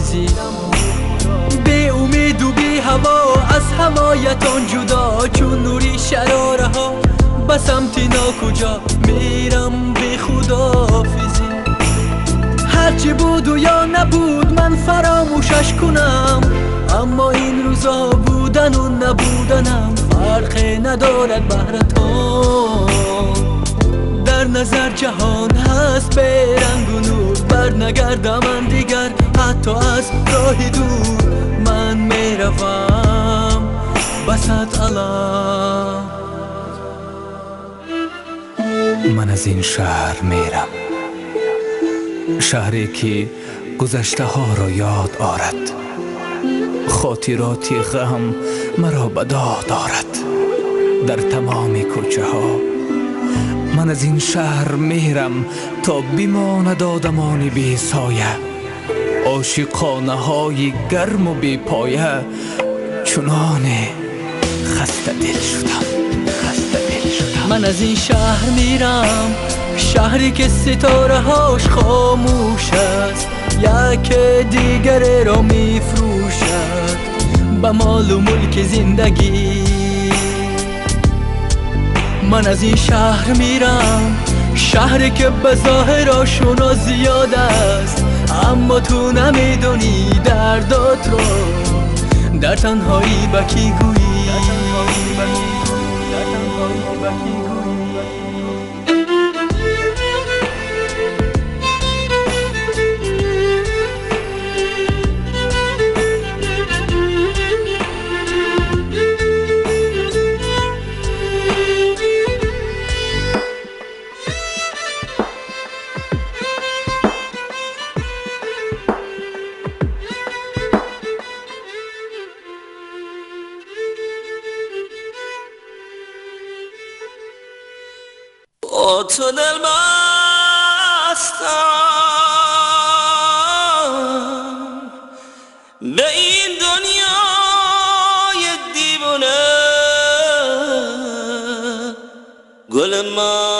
خداحافظی. به امید و بی هوا از حمایتان جدا، چون نوری شراره ها به سمت ناکجا میرم به خداحافظی. هرچی بود و یا نبود من فراموشش کنم، اما این روزا بودن و نبودنم فرقی ندارد بهرتان. در نظر جهان هست به رنگ و نور، بر نگردم من دیگر حتی از راه دور. من میروم بسط علم. من از این شهر میرم، شهری که گذشته ها را یاد آرد، خاطراتی غم مرا به داد آرد در تمام کوچه ها. من از این شهر میرم تا بماند آدمان بی سایه، عاشقانه های گرم و بی پایه. چنان خسته دل شدم، خسته دل شدم. من از این شهر میرم، شهری که ستاره هاش خاموش است، یک دیگر را میفروشد به مال و ملک زندگی. من از این شهر میرم، شهری که به ظاهر آشنا زیاد است، اما تو نمیدونی دردات را در تنهایی به کی گویی. با تو دل بستم به این دنیای دیوانه، گل من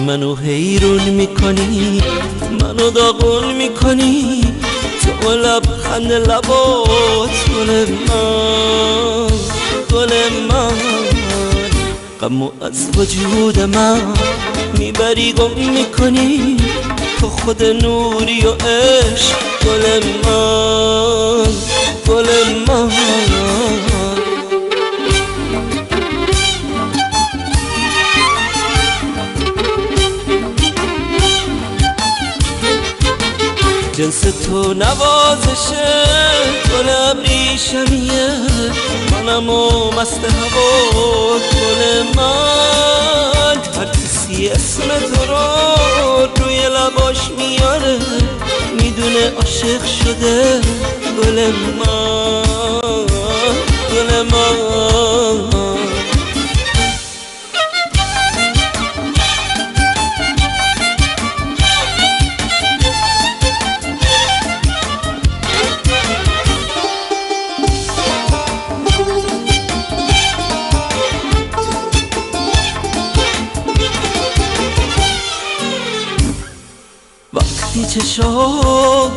منو حیرون میکنی، منو داغون میکنی، تو لبخند لبات گل من، گل من. غمو از وجود من میبری گم میکنی، تو خود نوری و عشق گل من، گل من. جنس تو نوازشه، گل ابریشمیه، منم و مست هوا گل من. هر کسی اسم تو رو روی لباش میاره، میدونه عاشق شده گل من، گل من. وقتی چشات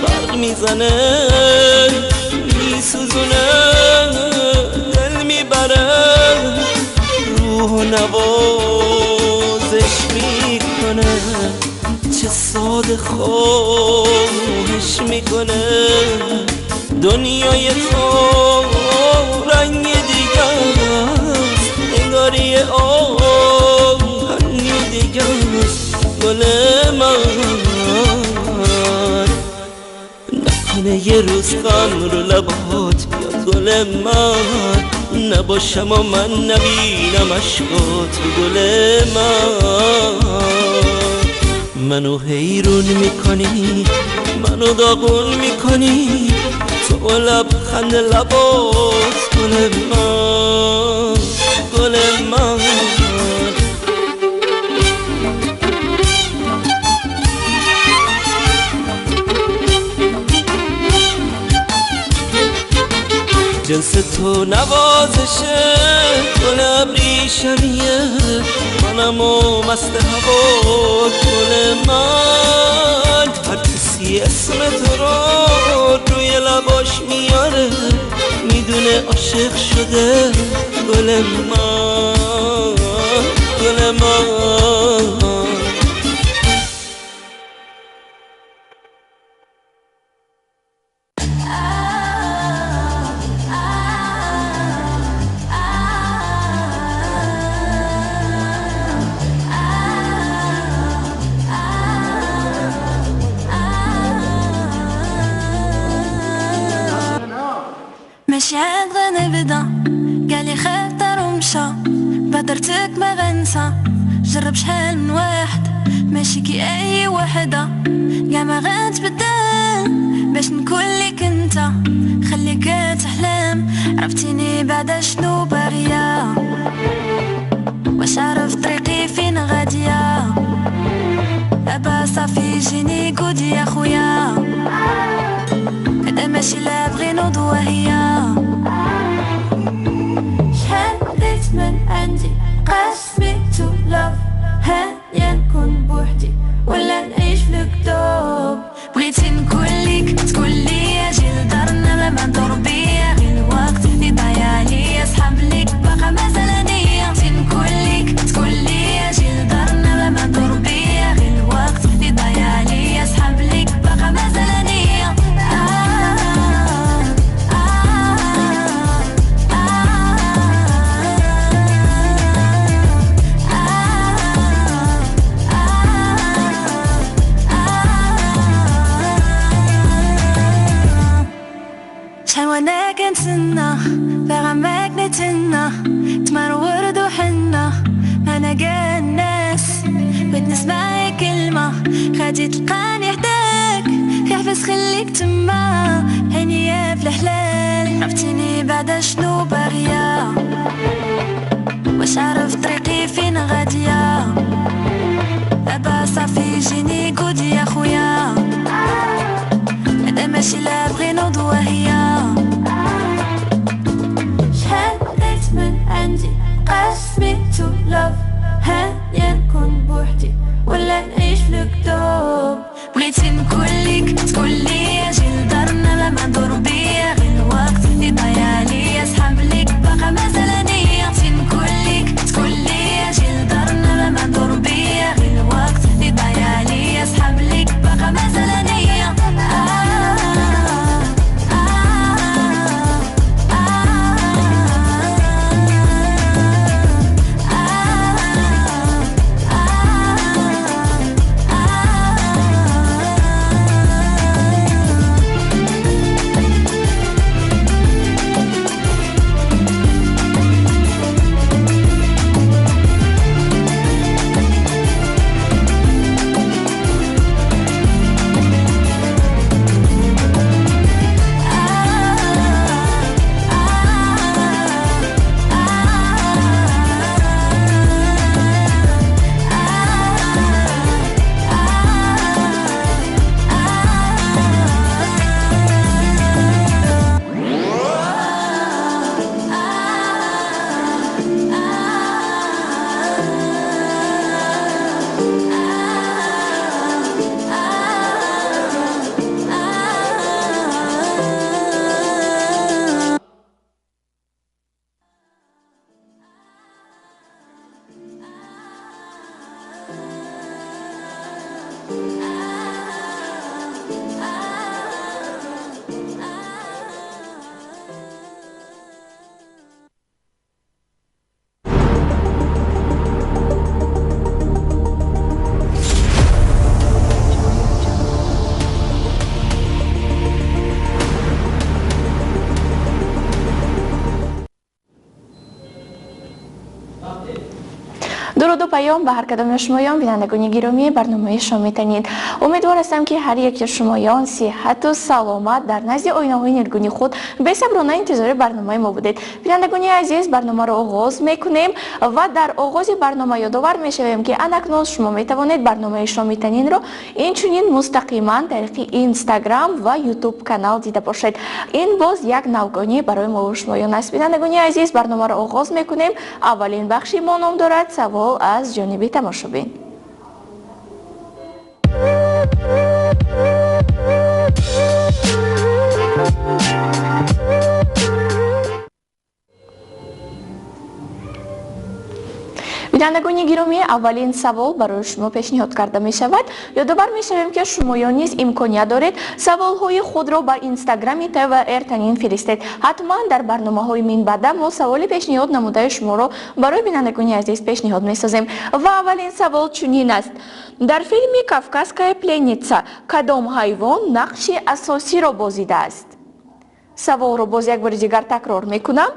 برق میزنه، میسوزونه، دل میبره، روح و نوازش میکنه. چه ساده خوش میکنه، دنیای تو رنگ دیگه است، انگاری آهنی دیگه است گل من. یه روز غم رو لبات بیاد گل من، نباشم و من نبینم عشقات گل منو حیرون میکنی، منو داغون میکنی تو لبخند لبات گل من، گل من. جنس تو نوازشه، گل ابریشمیه، منم و مست هوا گل من. هر کسی اسم تو رو روی لباش میاره، میدونه عاشق شده گل من، گل من. ماشي عاد غنبدا قالي خاطر ومشى، بادرتك ما غنسى، جرب شحال من واحد ماشي كي اي وحده، كاع ما غتبدل باش نكون ليك انت، خليك تحلم عرفتيني بعدا شنو باغيه، واش عرف طريقي فين غاديه، دابا صافي جيني قودي يا خويا، هذا ماشي لا بغي نوض هي. شحال بديت من عندي قاسمي تو لاف، هانيا نكون بوحدي ولا نعيش في الكتاب، بغيتي نكون ليك تقول لي اجي لدارنا ما ندور بيا، غير الوقت اللي ضايع ليا صحاب ليك باقا مازال انيا، بغيتي نكون ليك تقول لي اجي لدارنا ما ندور بيا، غير الوقت اللي ضايع ليا صحاب ليك باقا مازال انيا. شحال وانا كنتسنى باغا معاك نتهنى، تمر ورد وحنة انا كاع الناس، بغيت نسمع كلمة غادي تلقاني حداك، كيفاش خليك تما عينيا في الحلال، عرفتيني بعدا شنو باغيه، واش عرف طريقي فين غاديه، دابا صافي جيني قودي يا خويا، هذا ماشي لا بغي نوض هي. شحال بديت من عندي قاسمي تو لاف، هانيا نكون بوحدي ولا نعيش في الكتاب، بغيتي نكون ليك تقول لي اجي لدارنا ما ندور بيا، غير الوقت اللي ضايع ليا صحاب ليك باقا مازال انيا، بغيتي نكون ليك تقول لي اجي لدارنا ما ندور بيا، غير الوقت اللي ضايع ليا درود و پیام به هر کدام شمایان بینندگان گرامی برنامه شما میتونید. امیدوار هستم که هر یک شمایان صحت و سلامت در نزد آینه‌های نیرگونی خود بی‌صبرانه انتظار برنامه ما بودید. بینندگان عزیز، برنامه را آغاز میکنیم و در آغاز برنامه یادآور میشویم که اکنون شما میتوانید برنامه شما میتونید رو اینچنین مستقیما طریق اینستاگرام و یوتیوب کانال دیده باشید. این باز یک نوگانی برای ما و شمایان است. بینندگان عزیز، برنامه را آغاز میکنیم. اولین بخشی ما نام دارد سوال از جانب تماشابین. بینندگان گرامی، اولین سوال برای شما پیشنهاد کرده می شود. یادآور می شویم که شمایان نیز امکانیت دارید سوال های خود را بر اینستاگرام TVR تنین فرستید. حتما در برنامه های من بعد ما سوال پیشنهاد نموده شما را برای بینندگان عزیز پیشنهاد می سازیم. و اولین سوال چنین است: در فیلم کافکاسکایا پلنیتسا کدام حیوان نقش اساسی را بازیده است؟ سوال رو باز یک بار دیگر تکرار میکنم.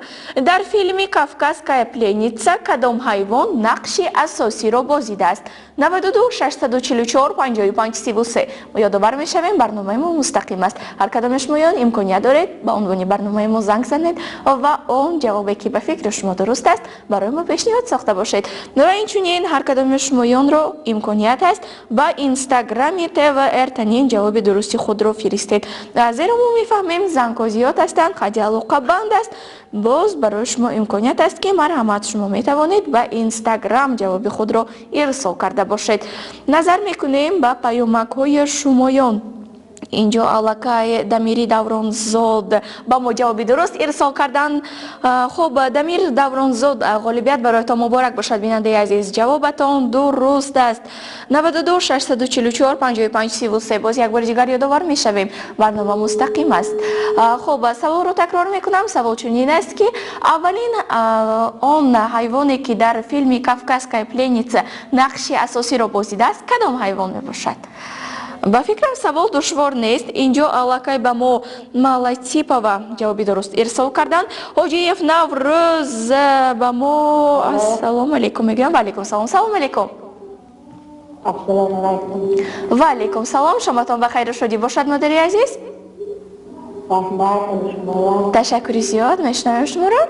در فیلم کافکاسکایا پلنیتسا کدام حیوان نقش اساسی را بازیده است؟ 92 644 55 33. ما یادآور میشویم برنامه ما مستقیم است. هر کدام شمایان امکانیت دارید با عنوان برنامه ما زنگ زنید و اون جوابی که به فکر شما درست است برای ما پیشنهاد ساخته باشید. و اینچنین هر کدام شمایان رو امکانیت است با اینستاگرام TVR تنین جواب درستی خود رو فرستید. زیرا ما میفهمیم زنگ‌ها هستند، خیلی علاقه بند است. باز برای شما امکانیت است که مرحمت شما میتوانید با اینستاگرام جواب خود را ارسال کرده باشید. نظر میکنیم با پیامک های شمایان. اینجا علاقه دمیری دورانزاد با ما جواب درست ارسال کردن. خب دمیر دورانزاد، غالبیت برایتان مبارک باشد بیننده عزیز. جوابتان درست است. 92 644 55 33. باز یک بار دیگر یادآور میشویم برنامه مستقیم است. خب سوال رو تکرار میکنم. سوال چنین است که اولین آن حیوانی که در فیلم کافکاسکایا پلنیتسا نقش اساسی را بازیده است کدام حیوان میباشد؟ با فکرم سوال دشوار نیست. اینجا علاقه به ما مالاتیپова جوابی درست ارسال کردن. حاجیف نوروز به ما السلام علیکم میگم. و علیکم سلام. سلام علیکم. السلام علیکم. و علیکم سلام. شماتان بخیر شدی باشد مادری عزیز. تشکر زیاد. میشنویم شما را.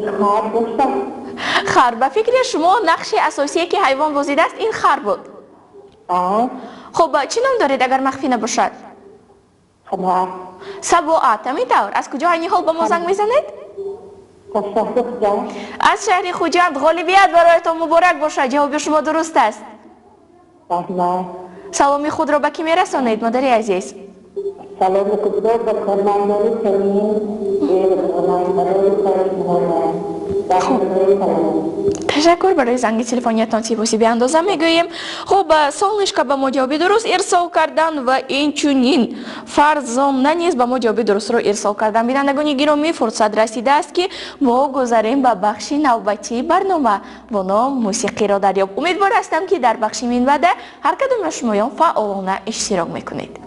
خر باشد. خر. به فکر شما نقش اساسی که حیوان بازیده است این خر بود. خب چی نام دارید اگر مخفی نباشد؟ سباعت. سباعت. همینطور. از کجا این حال با ما زنگ میزنید؟ از شهر خوجند. غالبیت برایتان مبارک باشد. جواب شما درست است. سلامی خود را به کی میرسانید مادری عزیز؟ سلام خود را به کارمندان تشکر برای زنگ تلفنیتان سپاسی به اندازه میگوییم. خب سالش که به ما جواب درست ارسال کردن و اینچنین فرزانه نیز به ما جواب درست رو ارسال کردن. بینندگان گرامی، فرصت رسیده است که ما گذاریم به بخش نوبتی برنامه و نام موسیقی را دریاب. امیدوار هستم که در بخش من بعد هر کدام شمایان فعالانه اشتراک میکنید.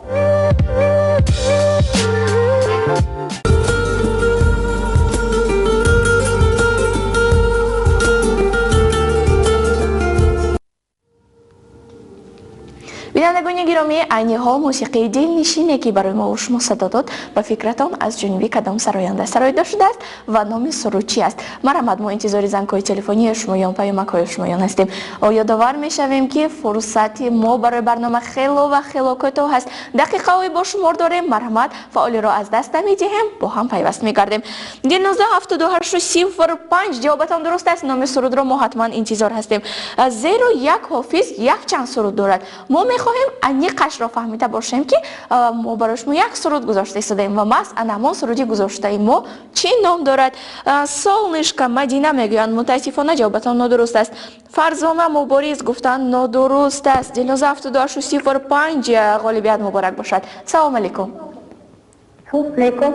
بینندگان گرامی، عین حال موسیقی دلنشینی که برای ما و شما صدا داد به فکرتان از جانب کدام سراینده سرایده شده است و نام سرود چی است؟ مرحمت، ما انتظار زنگ‌های تلفنی شمایان، پیامک‌های شمایان هستیم. یادآور میشویم که فرصت ما برای برنامه خیلی و خیلی کوتاه است. دقیقه‌ای با شمار داریم. مرحمت، فعالی را از دست نمیدهیم، با هم پیوست میگردیم. 19 78 05. جوابتان درست است. نام سرود را ما حتما انتظار هستیم. زیرا یک حافظ یک چند سرود دارد. ما میخواهیم انیقش را فهمیده باشیم که ما برای شما یک سرود گذاشته ایستادیم و مس انما سرودی گذاشته ایم ما چی نام دارد؟ سالنشکا مدینه میگویند. متاسفانه جوابتان نادرست است. فرزانه مبارز گفتن نادرست است. 19 78 05. غالبیت مبارک باشد. سلام علیکم. علیکم.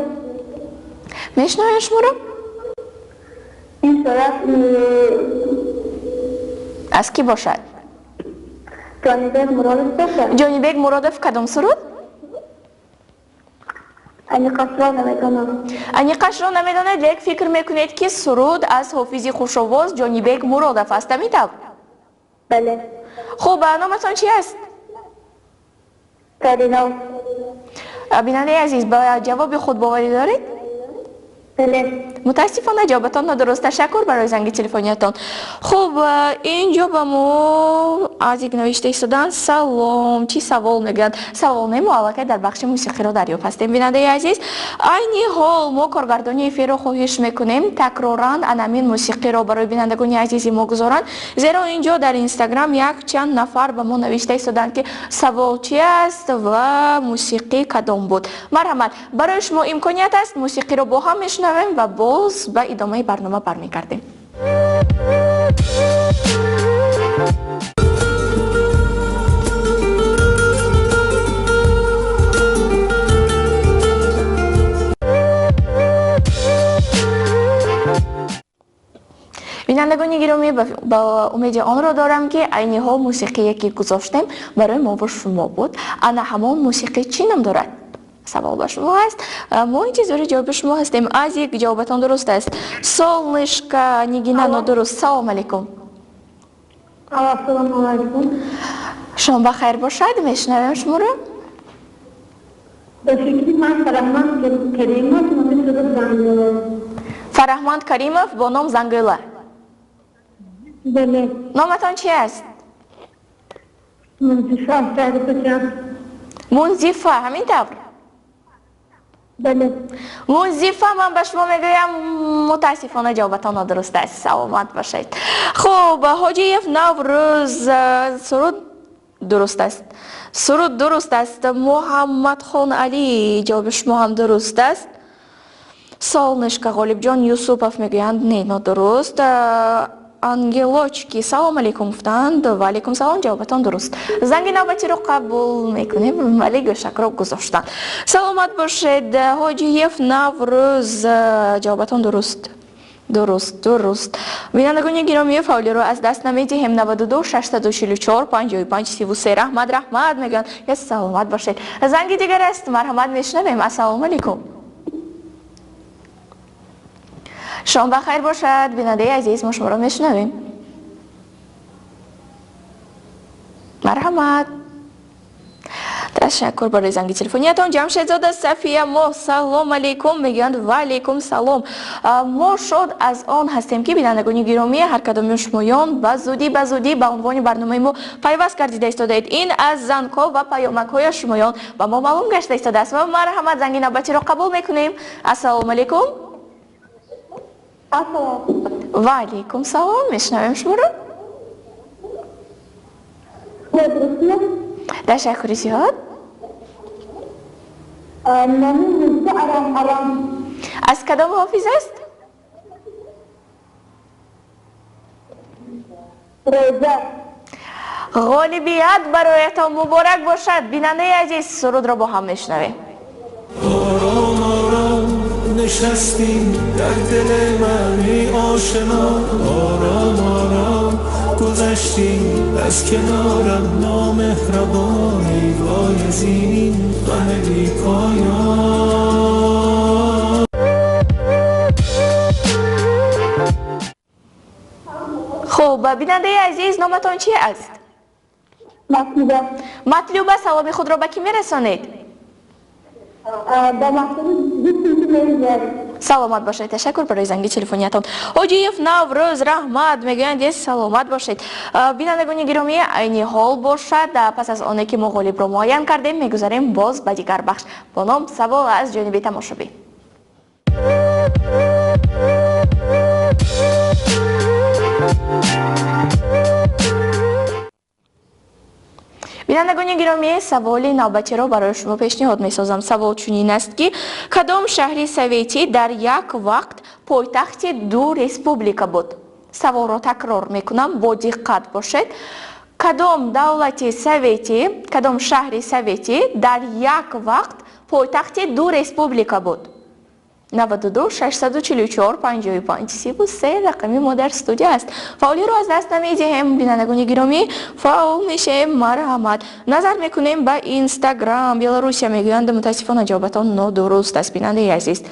میشنویم شما را؟ این صورت از کی باشد؟ جانیبک مرادف باشد. جانیبک مرادف کدام سرود؟ Аниқашро намедонам. аниқашро намедонед, лек фикр мекунед ки суруд аз ҳофизи хушовоз Ҷонибек Муродов аст, амитав? Бале. хуб, номатон чи аст? Каринов. бинандаи азиз, ба ҷавоби худ боварӣ доред? Бале. мутаассифона ҷавобатон нодуруст. Ташаккур барои занги телефониятон. хуб, инҷо ба мо аз як навишта истодан. Салом, чӣ савол мегӯянд? Савол немо, аллакай дар бахши мусиқиро дарёфт ҳастем. бинандаи азиз, айни ҳол мо коргардони эфирро хоҳиш мекунем такроран анамин мусиқиро барои бинандагони азизи мо гузоранд, зеро инҷо дар инстаграм якчанд нафар ба мо навишта истоданд ки савол чӣ аст ва мусиқӣ кадом буд. марҳамат, барои шумо имконият аст мусиқиро бо ҳам мешунавем ва боз ба идомаи барнома бармегардем. бинандагони гиромӣ, ба умеди онро дорам ки айни ҳол мусиқие ки гузоштем барои мо ва шумо буд. ана ҳамон мусиқӣ чӣ нам дорад? савол ба шумо аст. мо интизори ҷавоби шумо ҳастем. азик ҷавобатон дуруст аст. солнышка нигина нодуруст. салом алейкум. Ассалому алейкум. шом бахайр бошад. мешунавем шуморо. Ба фикри ман Фараҳманд Каримов мутасаббиб Зангила. Фараҳманд Каримов бо ном Зангила. Бале. номатон чӣ аст? Мунзифа Шарифачан. мунзифа, ҳамин тавр? Бале. мунзифа, ман ба шумо мегӯям мутаассифона ҷавобатон нодуруст аст. саломат бошед. хуб, ҳоҷиев Наврӯз, суруд дуруст аст. суруд дуруст аст. Муҳаммадхон Али, ҷавоби шумо ҳам дуруст аст. солнышка Ғолибҷон Юсупов мегӯянд не нодуруст. ангелочки салом алейкум гуфтанд. ва алейкум салом, ҷавобатон дуруст. занги навбатиро қабул мекунем, вале гӯшакро гузоштанд. саломат бошед. ҳоҷиев Наврӯз, ҷавобатон дуруст. дуруст. бинандагони гиромии фавлиро аз даст намедиҳем. 92 644 55 33 раҳмат мегӯянд. я саломат бошед. занги дигар аст. марҳамат, мешунавем. ассалому алейкум. шом бахайр бошад. бинандаи азиз, мо шуморо мешунавем. марҳамат. ташаккур барои занги телефониятон. ҷамшедзода Сафия Моҳ, салом алейкум мегӯянд. ва алейкум салом. мо шод аз он ҳастем ки бинандагони гиромӣ, ҳар кадоми шумоён ба зудӣ ба унвони барномаи мо пайваст гардида истодаед. ин аз зангҳо ва паёмакҳои шумоён ба мо маълум гашта истодааст. ва марҳамат, занги навбатиро қабул мекунем. ассалому алейкум. Ассалам. ва алейкум салом, мешунавем шуморо. ташаккури зиёд. аз кадом ҳофиз аст? Реза. ғолибият бароятон муборак бошад. бинандаи азиз, сурудро бо ҳам мешунавем. نشستیم در دل من ای آشنا آرام گذشتیم از کنارم نامهربان ای وای از این غم بی پایان. خب بیننده عزیز، نامتان چی است؟ مطلوبه. مطلوبه. سلام خود را به کی میرسانید؟ سلامت باشید. تشکر برای زنگ تلفنیتان. حاجیف نوروز رحمت میگویند یه سلامت باشید. بینندگان گرامی، عین حال باشد. پس از آنکه ما غالب را معین کردیم میگذاریم باز به دیگر بخش با نام سوال از جانب تماشاچی. بینندگان گرامی، سوال نوبتی را برای شما پیشنهاد می‌سازم. سوال چنین است که کدام شهر سوویتی در یک وقت پایتخت دو ریسپوبلیکا بود؟ سوال را تکرار میکنم، با دقت باشید. کدام دولت سوویتی، کدام شهر سوویتی در یک وقت پایتخت دو ریسپوبلیکا بود؟ 92 644 55 33 рақами мо дар студия аст. фаъолиро аз даст намедиҳем. бинандагони гиромӣ, фаъол мешавем. марҳамат. назар мекунем ба Инстаграм. Беларусия мегӯянд мутаассифона ҷавобатон нодуруст аст. бинандаи азиз,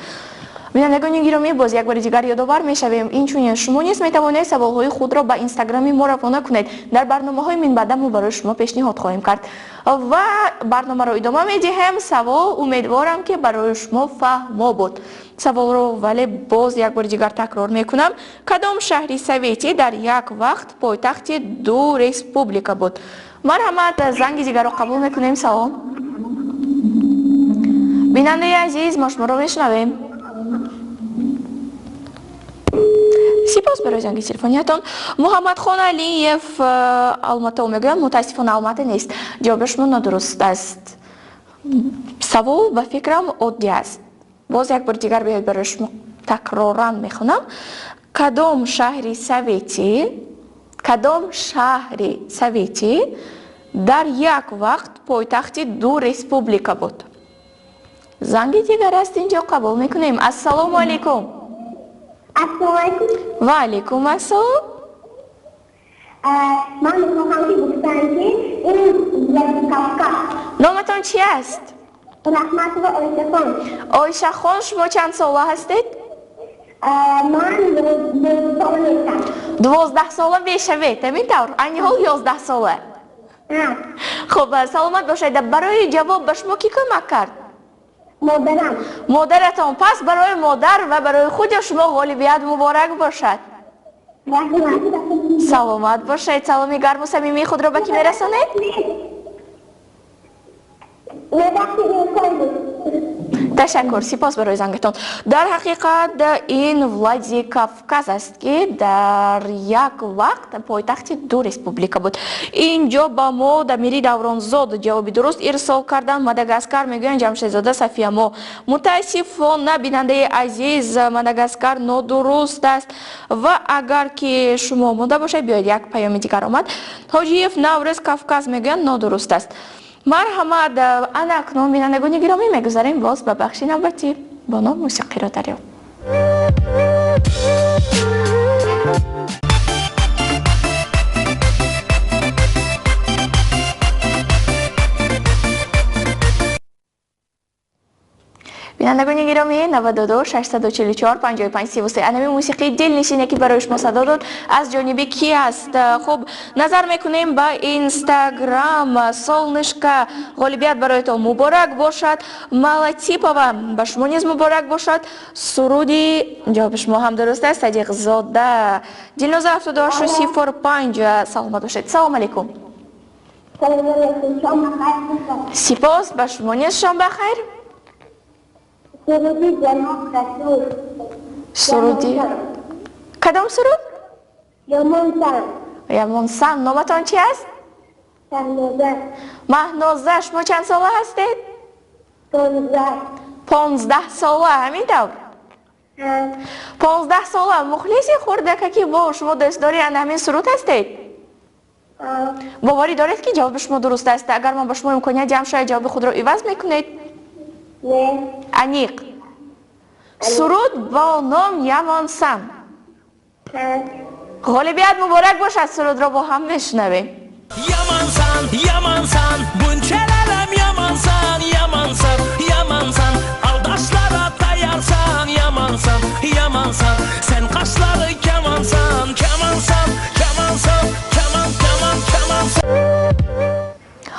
бинандагони гиромӣ, боз як бори дигар ёдовар мешавем, инчунин шумо низ метавонед саволҳои худро ба Инстаграми мо равона кунед. дар барномаҳои минбаъда мо барои шумо пешниҳод хоҳем кард ва барномаро идома медиҳем. савол умедворам ки барои шумо фаҳмо буд. саволро вале боз як бори дигар такрор мекунам. кадом шаҳри советӣ дар як вақт пойтахти ду республика буд? марҳамат, занги дигарро қабул мекунем. салом. бинандаи азиз, мо шуморо мешунавем. сипос барои занги телефониятон. муҳаммадхон алиев алмато мегӯяд, мутаассифона алмата нест. ҷавоби шумо нодуруст аст. савол ба фикрам оддӣ аст. боз як бори дигар биёед барои шумо такроран мехонам. кадом шаҳри советӣ дар як вақт пойтахти ду республика буд? занги дигар аст, инҷо қабул мекунем. ассалому алайкум. Assalomu alaykum. ва алайкум ассалом. Man میخوام که گفتن که این یک کافکاست. номатон чи аст? رحمت و آیشخان. ойшахон, шумо чанд сола ҳастед? من 12 سال نیستم. 12 сола мешавед, ҳамин тавр? айни ҳол 11 сола. хуб, саломат бошед. барои ҷавоб ба шумо ки кӯмак кард? مادرم. модаратон. пас барои модар ва барои худи шумо ғолибият муборак бошад. رحمت. саломат бошед. саломи гарму самимии худро ба ки мерасонед? یه وقتی انسان بود. ташаккур, сипос барои зангатон. дар ҳақиқат ин Владикавказ аст ки дар як вақт пойтахти ду республика буд. инҷо ба мо Дамири Давронзод ҷавоби дуруст ирсол кардан. Мадагаскар мегӯянд Ҷамшедзода Сафия мо. мутаассифона бинандаи азиз, Мадагаскар нодуруст аст ва агар ки шумо монда бошед, биёед як паёми дигар омад. Ҳоҷиев Наврӯз Кавказ мегӯянд нодуруст аст. марҳамат, ана акнун бинандагони гиромӣ мегузарем боз ба бахши навбатӣ бо ном мусиқиро дарёб. бинандагони гиромӣ, 92 644 55 33 анами мусиқии дилнишине ки барои шумо садо дод аз ҷониби ки аст? хуб, назар мекунем ба Инстаграм. солнышка, ғолибият бароятон муборак бошад. Малатипова, ба шумо низ муборак бошад. суруди, ҷавоби шумо ҳам дуруст аст. Садиқзода, Дилноза 7805, саломат бошед. салому алайкум. سلام علیکم. شام بخیر. сипос, ба шумо низ шом бахайр. سرودی جناب رسول. суруди. кадом суруд? یامانسان. ямонсан. номатон чи аст? سرنوزه. маҳноза, шумо чанд сола ҳастед? 15. 15 сола, ҳамин тавр? 15 сола. мухлиси хурдакаки бо шумо дӯстдори ҳамин суруд ҳастед? боварӣ доред ки ҷавоби шумо дуруст аст? агар ман ба шумо имконият ҷамъ шояд ҷавоби худро иваз мекунед? نه. аниқ. суруд бо ном Ямонсан. ғолибият муборак бошад. сурудро бо ҳам мешунавем. Yamansan, yamansan, bunçelerem yamansan, yamansan, yamansan, aldaşlara dayansan, yamansan, yamansan, sen kaşları kemansan, kemansan, kemansan, keman, keman, kemansan.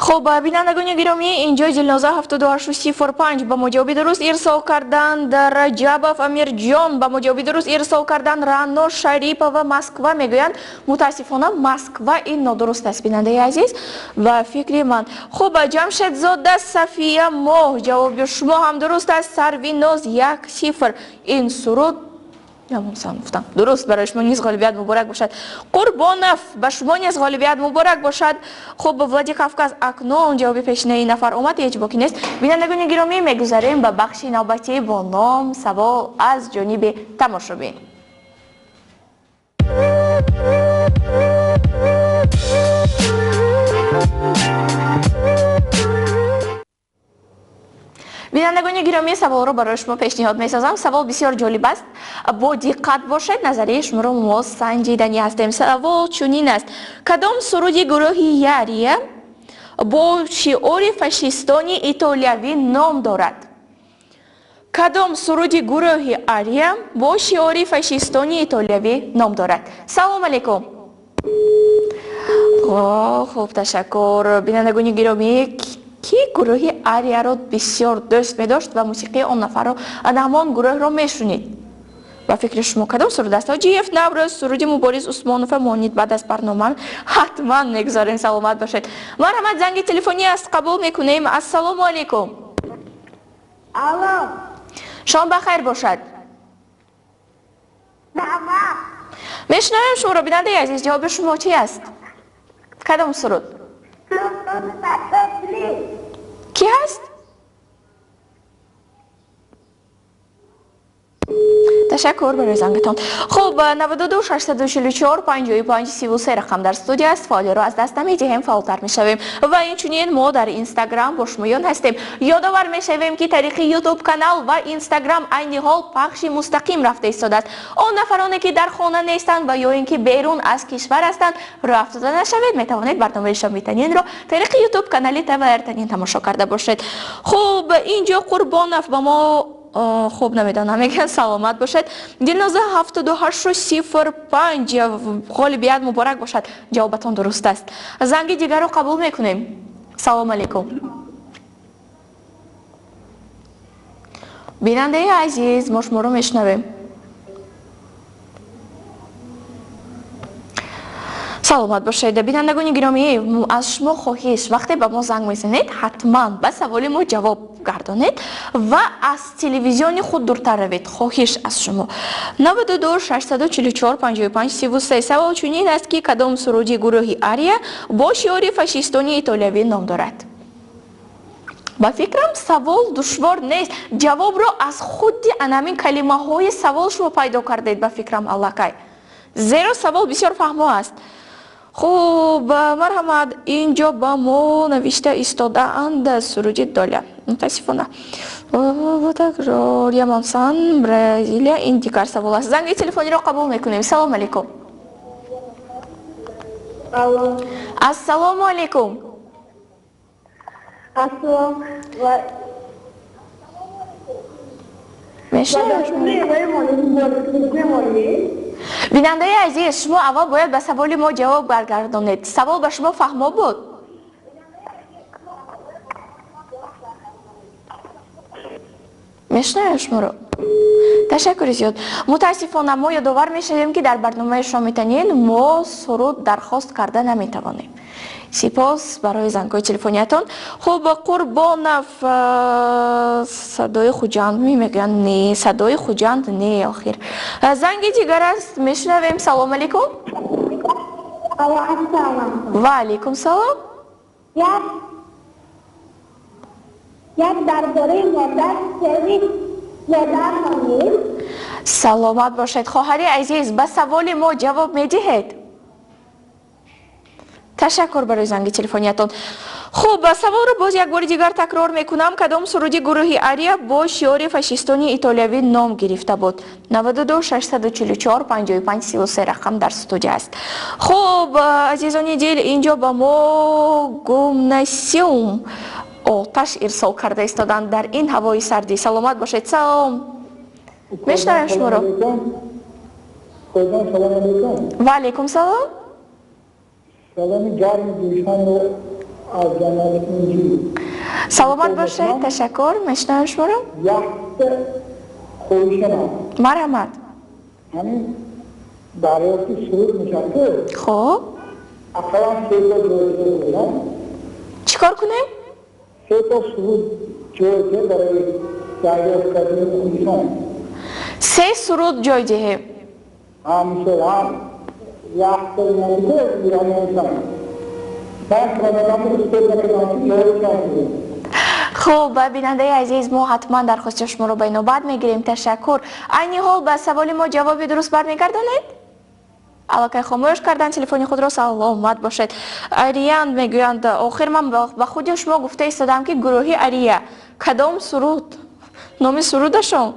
хуб, бинандагони гиромӣ, инҷо Дилноза 7805 ба мо ҷавоби дуруст ирсол карданд. Раҷабов Амирҷон ба мо ҷавоби дуруст ирсол карданд. Раъно Шарипова Москва мегӯянд. мутаассифона Москва ин нодуруст аст бинандаи азиз ва фикри ман. хуб, Ҷамшедзода Сафия Моҳ, ҷавоби шумо ҳам дуруст аст. Сарвиноз 1-0, ин суруд ямонсан гуфтам. дуруст, барои шумо низ ғолибият муборак бошад. Қурбонов, ба шумо низ ғолибият муборак бошад. хуб, Владикавказ акнун ҷавоби пешинаи нафар омад, ҳеҷ боқӣ нест. бинандагони гиромӣ, мегузарем ба бахши навбатӣ бо ном савол аз ҷониби тамошобин. بینندگان گرامی سوال رو برای شما پیشنهاد می‌سازم. سوال بسیار جالب است. با دقت باشید، نظریه شما رو ما سنجیدنی هستیم. سوال چنین است: کدام سرود گروه یاریه با شعار فاشیستانی ایتالیایی نام دارد؟ کدام سرود گروه آریا با شعار فاشیستانی ایتالیایی نام دارد؟ سلام علیکم. خوب تشکر. بینندگان گرامی کی گروه آریا را بسیار دوست می‌داشت و موسیقی آن نفر را همان گروه را میشنید؟ با فکر شما کدام سرود است؟ جیف نوروز، سرود مبارز عثمانوف مانید بعد از برنامه حتما میگذارین. سلامت باشید. مرحمت، زنگ تلفنی است، قبول میکنیم. السلام علیکم. الو. شام بخیر باشد. میشنویم شما را. بیننده عزیز، جواب شما چی است؟ کدام سرود؟ کی هست؟ تشکر برای زنگتان. خب 92 644 55 33 رقم در استودیو است. فعالی رو از دست نمیدهیم، فعالتر میشویم و اینچنین ما در اینستاگرام با شمایان هستیم. یادآور میشویم که طریق یوتیوب کانال و اینستاگرام عین حال پخش مستقیم رفته ایستاده است. آن نفرانی که در خانه نیستند و یا اینکه بیرون از کشور هستند رفته نشوید، میتوانید برنامه شام میتنین رو طریق یوتیوب کانال توا ارتنین تماشا کرده باشید. خب اینجا قربانف با ما خوب نمیدانم میگن سلامت باشد. دلنازه 7805 غالبیت مبارک باشد. جوابتان درست است. زنگ دیگر رو قبول میکنیم. سلام علیکم. بیننده عزیز، ما شما رو میشنویم. سلامت باشید. بینندگان گرامی، از شما خواهش وقتی به ما زنگ میزنید حتما به سوال ما جواب گردانید و از تلویزیون خود دورتر روید. خواهش از شما. 92 644 55 33 سوال چنین است که کدام سرودی گروه آریا با شعار فاشیستانی ایتالیایی نام دارد؟ با فکرم سوال دشوار نیست. جواب را از خود همین کلمه های سوال شما پیدا کردید. با فکرم الکی زیرا سوال بسیار فهمو است. خوب مرحمت، اینجا با ما نوشته ایستاده اند سرود داله. متاسفانه تکرار یمانسان برزیلیا این دیگر سوال است. زنگ تلفنی را قبول میکنیم. سلام علیکم. السلام علیکم. السلام بیننده عزیز، شما اول باید به سوال ما جواب برگردانید. سوال به شما فهمو بود؟ میشنویم شما رو. تشکر زیاد. متاسفانه ما یادآور میشویم که در برنامه شما میتنین ما سرود درخواست کرده نمیتوانیم. سپاس برای زنگ‌های تلفنیتون. خب قربان صدای خوجند میگن نه، صدای خوجند نه آخر. زنگ دیگر است، میشنویم. سلام علیکم. و علیکم سلام. یک درباره مادر سرویس یادم کنید. سلامت باشید خواهر عزیز، به سوال ما جواب میدهید؟ تشکر برای زنگ تلفنیتون. خب سوال رو باز یک بار دیگر تکرار میکنم. کدام سرودی گروه آریا با شعار فاشیستانی ایتالیایی نام گرفته بود؟ 92 644 55 33 رقم در استودیو است. خب عزیزان دل، اینجا با ما گمناسیوم آتش ارسال کرده ایستادند در این هوای سردی. سلامت باشید. سلام. میشنویم شما رو. و علیکم سلام. سلام گرم دوستان رو از جنابتون جوی. سلامت باشید. تشکر. میشنویم شما رو. یک خوشم مرحمت. همین دریافتی سرود میشن که خب اقلا 3 تا جوزه بودن. چیکار کنیم؟ 3 تا سرود جوزه برای دریافت کردن خوشم. 3 سرود جایزه. همیشه هم یک تا نمیده ایرانی هستم. من کنم که خب بیننده عزیز، ما حتما درخواست شما رو به نوبت میگیریم. تشکر. عین حال به سوال ما جواب درست برمیگردانید؟ аллакай хомӯш кардан телефони худро. саломат бошед. Ариян мегӯянд охир ман ба худи шумо гуфта истодам ки гурӯҳи Ария кадом суруд номи сурудашон.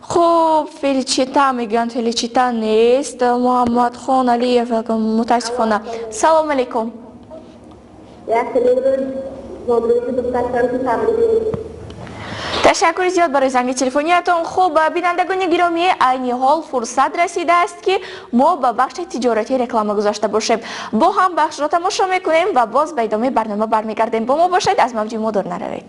خب فلیچیتا میگن فلیچیتا نیست. محمد خان علیف متاسفانه. سلام علیکم. تشکر زیاد برای زنگ تلفنیتون. خب بینندگان گرامی، عین حال فرصت رسیده است که ما به بخش تجارتی رکلام گذاشته باشیم. با هم بخش را تماشا میکنیم و باز به ادامه برنامه برمیگردیم. با ما باشید، از موج ما دور نروید.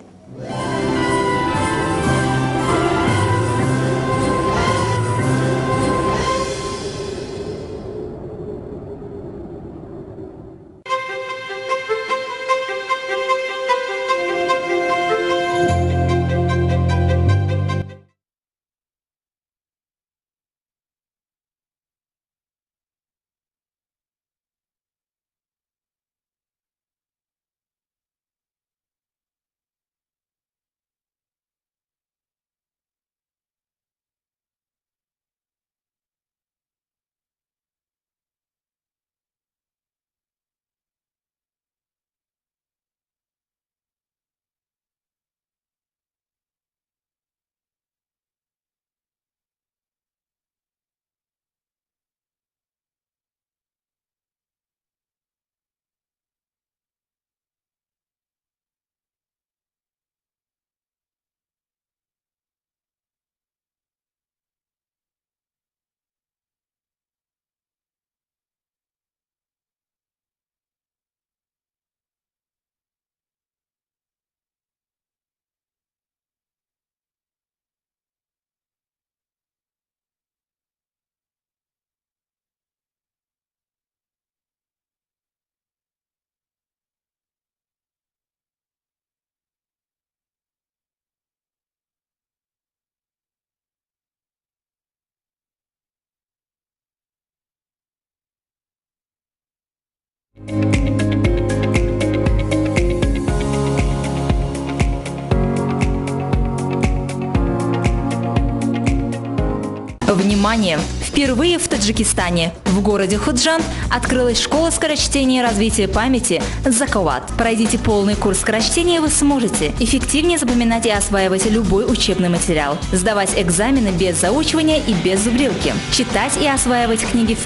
Внимание! Впервые в Таджикистане, в городе Худжанд, открылась школа скорочтения и развития памяти «Закават». Пройдите полный курс скорочтения, и вы сможете эффективнее запоминать и осваивать любой учебный материал, сдавать экзамены без заучивания и без зубрилки, читать и осваивать книги в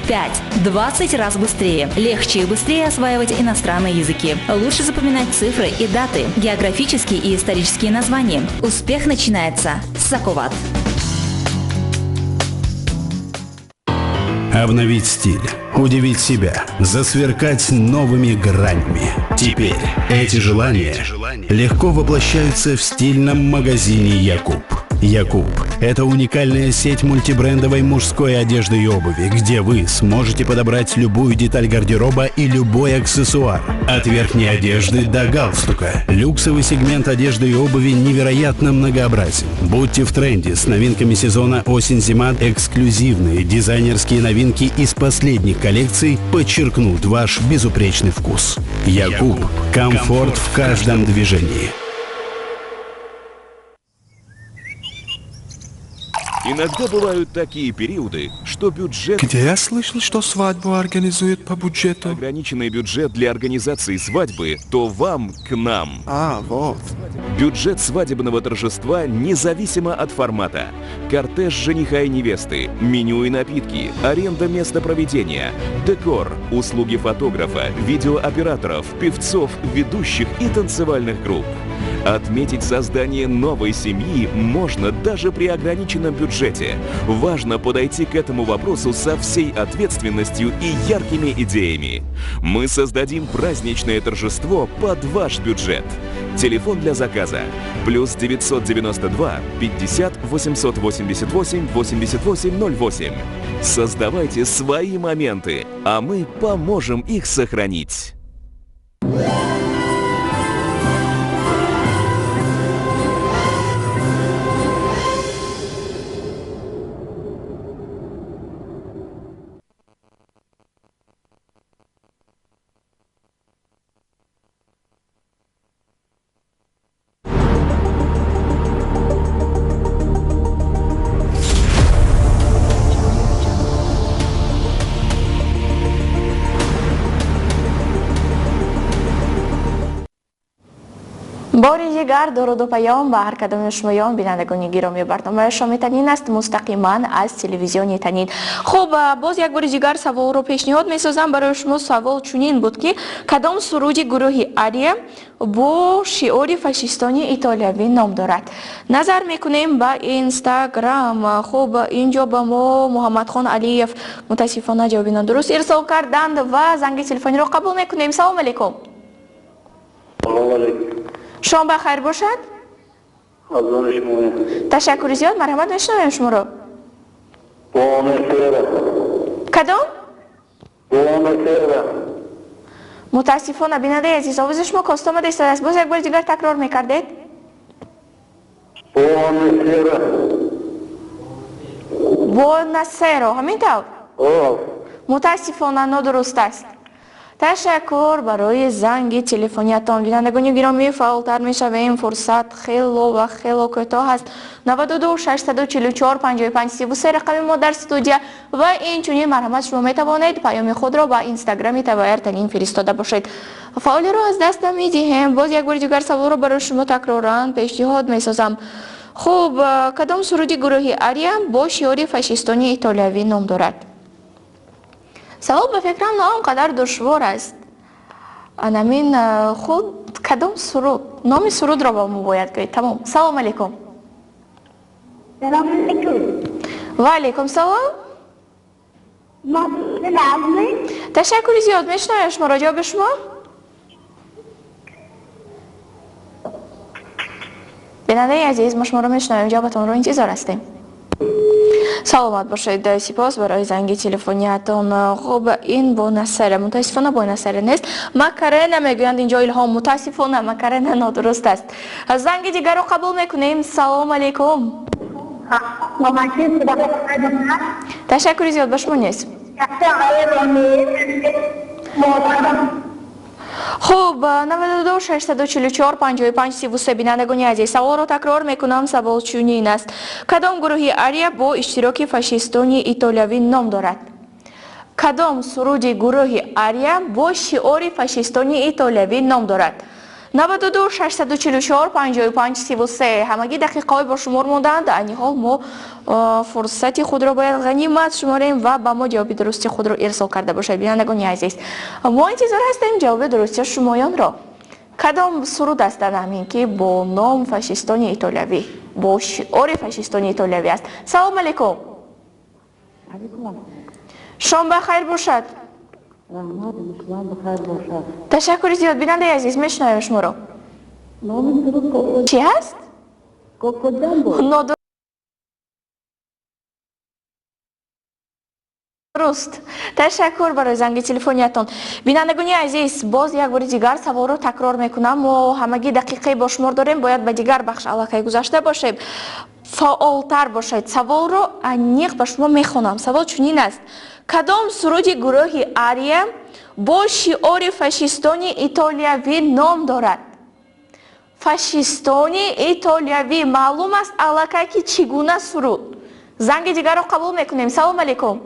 5-20 раз быстрее, легче и быстрее осваивать иностранные языки, лучше запоминать цифры и даты, географические и исторические названия. Успех начинается с «Закават». Обновить стиль, удивить себя, засверкать новыми гранями. Теперь эти желания легко воплощаются в стильном магазине «Якуб». «Якуб» — это уникальная сеть мультибрендовой мужской одежды и обуви, где вы сможете подобрать любую деталь гардероба и любой аксессуар. От верхней одежды до галстука. Люксовый сегмент одежды и обуви невероятно многообразен. Будьте в тренде с новинками сезона осень-зима. Эксклюзивные дизайнерские новинки из последних коллекций подчеркнут ваш безупречный вкус. «Якуб» — комфорт в каждом движении. Иногда бывают такие периоды, что бюджет... Где я слышал, что свадьбу организуют по бюджету? Ограниченный бюджет для организации свадьбы, то вам к нам. Вот. Бюджет свадебного торжества независимо от формата. Кортеж жениха и невесты, меню и напитки, аренда места проведения, декор, услуги фотографа, видеооператоров, певцов, ведущих и танцевальных групп. Отметить создание новой семьи можно даже при ограниченном бюджете. Важно подойти к этому вопросу со всей ответственностью и яркими идеями. Мы создадим праздничное торжество под ваш бюджет. Телефон для заказа +992 50 888 8808. Создавайте свои моменты, а мы поможем их сохранить. باری دیگر درود و پیام به هر کدام شمایان بینندگان گرامی برنامه شما تنین است مستقیما از تلویزیون تنین. خب باز یک بار دیگر سوال رو پیشنهاد میسازم برای شما. سوال چنین بود که کدام سرود گروه آریا با شعار فاشیستانی ایتالیایی نام دارد؟ نظر میکنیم با اینستاگرام. خب اینجا با ما محمد خان علیف متاسفانه جواب نادرست ارسال کردند و زنگ تلفنی رو قبول میکنیم. سلام علیکم. شام بخیر باشد. تشکر زیاد. مرحمت. میشنویم شما رو. کدام؟ متاسفانه بیننده عزیز آواز شما کاست آمده است. باز یک بار دیگر تکرار میکردید؟ بوناسیرا همینطور؟ متاسفانه نادرست است. تشکر برای زنگ تلفنیتان. بینندگان گرامی فعالتر میشویم. فرصت خیلی و خیلی کوتاه است. 92 644 55 33 رقم ما در استودیو و اینچنین مرحمت شما میتوانید پیام خود را با اینستاگرام تویر تنین فرستاده باشید. فعالی را از دست نمیدیم. باز یک بار دیگر سوال را برای شما تکرارا پیشنهاد میسازم. خب کدام سرود گروه آریا با شعار فاشیستانی ایتالیایی نام دارد؟ سوال به فکرم نام قدر دشوار است. انامین خود کدام سرود؟ نام سرود را با ما باید گویید. تمام. سلام علیکم. سلام علیکم. و علیکم سلام. تشکر زیاد. میشنویم شما را. جواب شما؟ بیننده عزیز ما شما را میشنویم. جوابتان را انتظار هستیم. سلامت باشید. سپاس برای زنگ تلفنیتان. خب این بوناسیرا متاسفانه بوناسیرا نیست. ماکارنا میگویند اینجا الهام. متاسفانه ماکارنا نادرست است. زنگ دیگر رو قبول میکنیم. سلام علیکم. تشکر زیاد. به شما نیست. خب 92 644 55 33 بینندگان عزیز سوال رو تکرار میکنم. سوال چنین است. کدام گروه آریا با اشتراک فاشیستانی ایتالیایی نام دارد؟ کدام سرود گروه آریا با شعار فاشیستانی ایتالیایی نام دارد؟ 92 644 55 33 همگی دقیقه با شمار موندند. در این حال ما فرصت خود را باید غنیمت شماریم و با ما جواب درستی خود را ارسال کرده باشید. بینندگان عزیز ما انتظار هستیم جواب درستی شمایان را. کدام سرود است همین که با نام فاشیستانی ایتالیایی با شعار فاشیستانی ایتالیایی است؟ سلام علیکم. شام بخیر باشد. تشکر زیاد. بیننده عزیز میشنویم شما رو. چی هست؟ درست. تشکر برای زنگ تلفنیتون. بینندگان عزیز باز یک بار دیگر سوال رو تکرار میکنم و همگی دقیقه با شمار داریم. باید به دیگر بخش علاقه گذاشته باشیم. فعالتر باشید. سوال رو عمیق به شما میخونم. سوال چنین است. کدام سرود گروه آریا با شعار فاشیستانی ایتالیایی نام دارد؟ فاشیستانی ایتالیایی معلوم است علاقه که چگونه سرود. زنگ دیگر رو قبول میکنیم. سلام علیکم.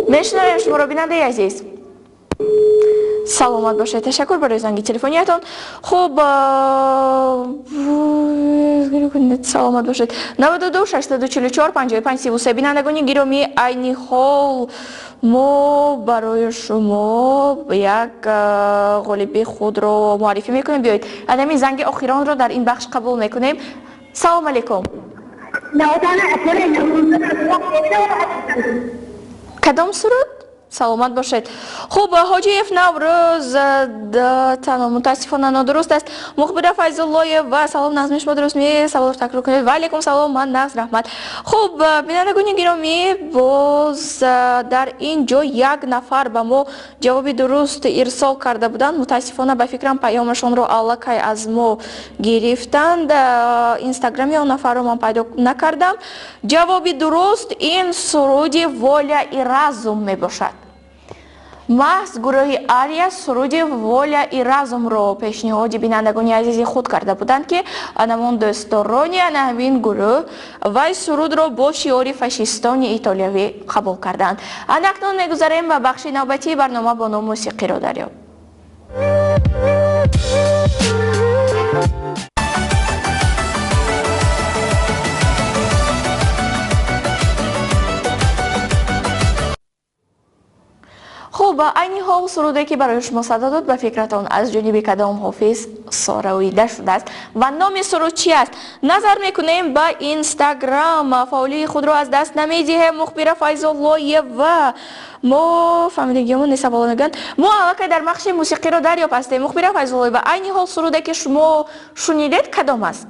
میشنویم شما رو بیننده عزیز. سلامت باشید. تشکر برای زنگ تلفنیتون. خب سلامت باشید. 92 644 55 33 بینندگان گرامی عین حال ما برای شما یک غالب خود رو معرفی میکنیم. بیایید ادمی زنگ آخران رو در این بخش قبول میکنیم. سلام علیکم. کدام سرود؟ سلامت باشید. خب حاجی اف نوروز تنها متاسفانه نادرست است. مخبر فیض الله و سلام نظمش ما درست می سوال تکرار کنید. و علیکم سلام. من نظر رحمت. خب بینندگان گرامی باز در اینجا یک نفر به ما جواب درست ارسال کرده بودند. متاسفانه به فکرم پیامشون رو علاقه از ما گرفتند. اینستاگرامی اون نفر رو من پیدا نکردم. جواب درست این سرود والیا ایرازم می باشد. محض گروه آریا سرود والیا ایرازم رو پیشنهاد بینندگان عزیز خود کرده بودند که انمون دوستدارانی همین گروه و سرود رو با شعار فاشیستانی ایتالیایی قبول کردند. اکنون میگذاریم و بخش نوبتی برنامه با نام موسیقی رو داریم. خب عین حال سروده که برای شما صدا داد به فکرتان از جانب کدام حافظ سرویده شده است و نام سرود چی است؟ نظر میکنیم به اینستاگرام. فعالی خود را از دست نمیدهیم. مخبر فیض الله و ما فهمیدگیمون نیست بالانگان ما که در بخش موسیقی را دریافت هستیم. مخبر فیض الله و عین حال سروده که شما شنیدید کدام است؟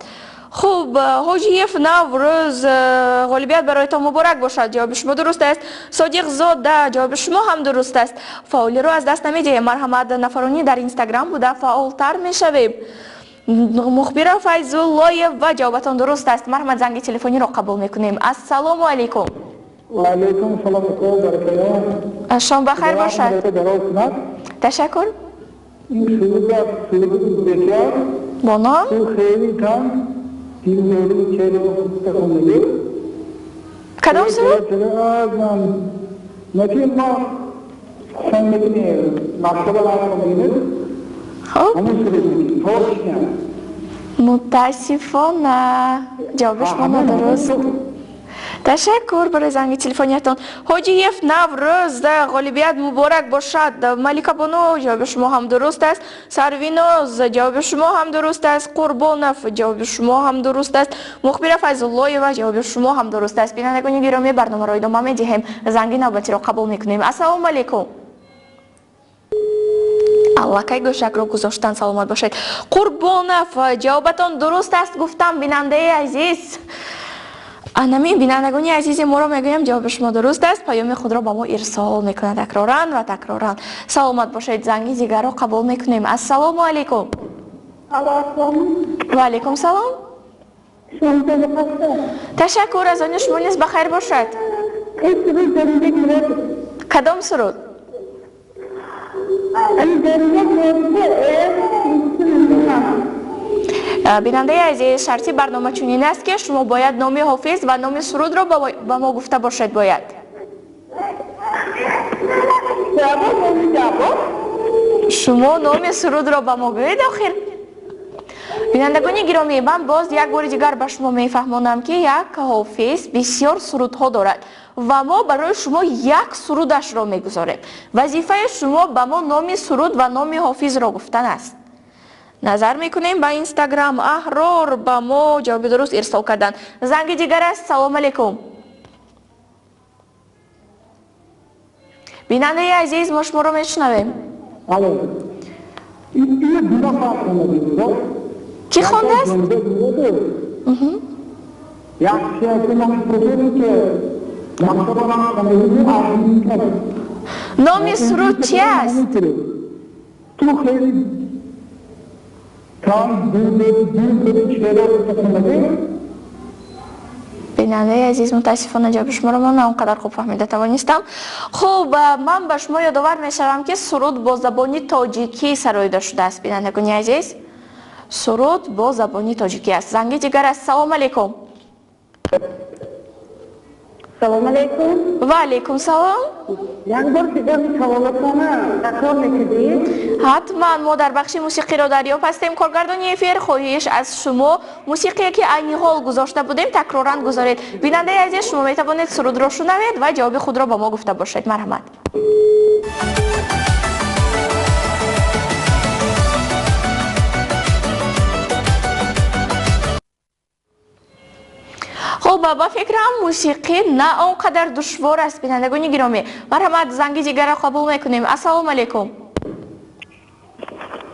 خوب حاجیف نوروز غالبیت برایتان مبارک باشد. جواب شما درست است. صادق زاده جواب شما هم درست است. فعالی رو از دست نمیدهیم. مرحمت نفرانی در اینستاگرام بوده فعالتر میشویم. مخبر فیض الله و جوابتان درست است. مرحمت زنگ تلفنی را قبول میکنیم. السلام علیکم. و علیکم سلام علیکم. شام بخیر باشد. تشکر. این سرود بسیار با نام خیلی تام کدام سرود؟ نتیم ما سنگینیم مکتب الان میبینید همون سرود میکنیم متاسفانه جوابش ما درست. تشکر برای زنگ تلفنیتان. حاجیف نوروز غالبیت مبارک باشد. ملیکا بانو جواب شما هم درست است. سرویناز جواب شما هم درست است. قربانف جواب شما هم درست است. مخبر فیض الله و جواب شما هم درست است. بینندگان گرامی برنامه را ادامه میدهیم. زنگ نوبتی را قبول میکنیم. السلام علیکم. الله که گوشک را گذاشتن سلامت باشید. قربانف جوابتان درست است گفتم بیننده عزیز. انمی بینندگانی عزیز ما را میگویم جواب شما درست است. پیام خود را با ما ارسال میکنه تکرارا و تکرارا. سلامت باشید. زنگ دیگر را قبول میکنیم. السلام علیکم. و علیکم سلام. تشکر از آن شما نیز بخیر باشد. کدام سرود؟ بیننده عزیز شرطی برنامه چنین است که شما باید نام حافظ و نام سرود را با ما گفته باشید. باید شما نام سرود را با ما گویید. آخر بینندگان گرامی من باز یک بار دیگر به شما میفهمانم که یک حافظ بسیار سرودها دارد و ما برای شما یک سرودش را میگذاریم. وظیفه شما به ما نام سرود و نام حافظ را گفتن است. نظر میکنیم با اینستاگرام احرار با ما جواب درست ارسال کردن. زنگ دیگر است. سلام علیکم. بیننده عزیز ما شما رو میشنویم. کی خونده است؟ نام سرود چی است؟ بیننده عزیز متاسفانه جواب شما رو من اونقدر خوب فهمیده توانستم. خب من به شما یادآور میشوم که سرود با زبانی تاجیکی سرایده شده است. بینندگان عزیز سرود با زبانی تاجیکی است. زنگ دیگر است. سلام علیکم. سلام علیکم. و علیکم سلام. یک بار دیگر سوالاتانه تکرار میکنید؟ حتما ما در بخش موسیقی را دریافت هستیم. کارگردانی افیر خواهش از شما موسیقی که عین حال گذاشته بودیم تکرارا گذارید. بیننده عزیز شما میتوانید سرود را شنوید و جواب خود را با ما گفته باشید. مرحمت. خب با فکرم موسیقی نه اونقدر دشوار است. بینندگان گرامی مرحمت زنگ دیگر را قبول میکنیم. السلام علیکم.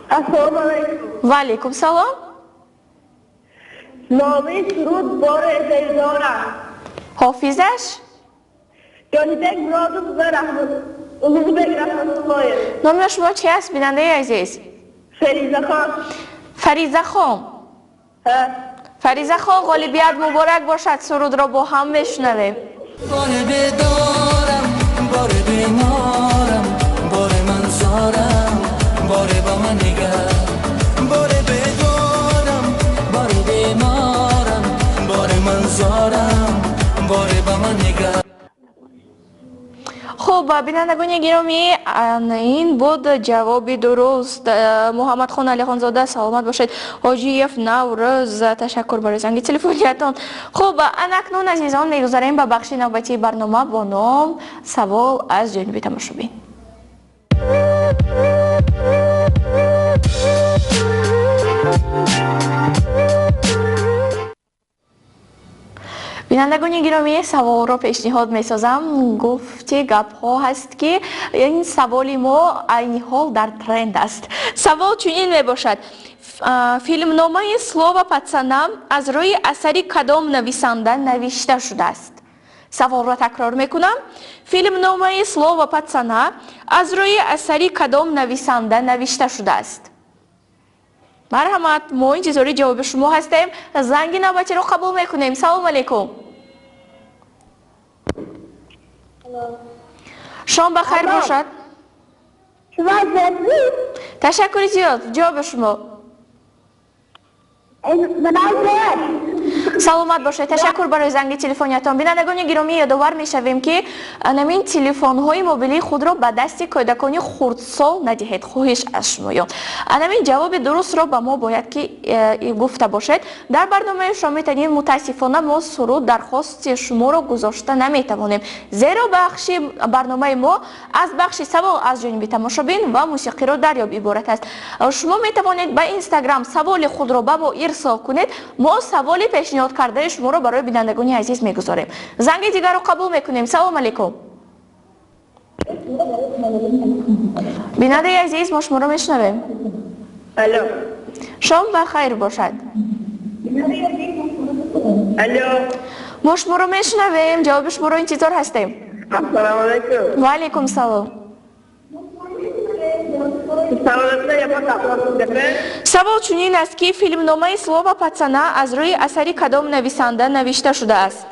السلام علیکم. و علیکم سلام. نامی سرود بار ازیزانه حافظش؟ جانی بگ مرادم و رحمت الله. نام شما چی است بیننده عزیز؟ فریزه خان. فریزه خان. فریزه خان غالبیت مبارک باشد. سرود را با هم بشنویم. بار بدارم بار بیمارم بار من زارم بار با من نگر بار بدارم بار بیمارم بار من زارم بار با من نگر. خب بینندگان گرامی این بود جواب درست. محمد خان علی خانزاده سلامت باشید. حاجیف نوروز تشکر برای زنگ تلفنیتون. خب اکنون عزیزان میگذاریم به بخش نوبتی برنامه با نام سوال از جانب تماشاچیان. بینندگان گرامی سوال را پیشنهاد می‌سازم. گفته گپ ها هست که این سوال ما عین حال در ترند است. سوال چنین میباشد: فیلم نامه سلوا پацана از روی اثری کدام نویسنده نوشته شده است؟ سوال را تکرار میکنم. فیلم نامه سلوا پацана از روی اثری کدام نویسنده نوشته شده است؟ مرحمت، ما انتظار جواب شما هستیم. زنگ نوبتی رو قبول میکنیم. سلام علیکم. شام بخیر باشد. تشکر زیاد. جواب شما. سلامت باشید. تشکر برای زنگ تلفنیتان. بینندگان گرامی یادآور میشویم که همین تلفن های موبیلی خود را به دست کودکان خردسال ندهید. خواهش از شما. همین جواب درست را به ما باید که گفته باشید. در برنامه شما میتونید متاسفانه ما سرود درخواست شما را گذاشته نمیتوانیم، زیرا بخش برنامه ما از بخش سوال از جانب تماشاچیان و موسیقی را دریاب عبارت است. شما میتوانید به اینستاگرام سوال خود را به ما ارسال کنید. ما سوال پیشنهاد کرده شما را برای بینندگان عزیز میگذاریم. زنگ دیگر رو قبول میکنیم. سلام علیکم. بیننده عزیز ما شما را میشنویم. الو. شام بخیر باشد. الو. ما شما را میشنویم. جواب شما را انتظار هستیم. السلام علیکم. و علیکم سلام. سوال چنین است که فیلم نامه سلوا پацана از روی اثری کدام نویسنده نوشته شده است؟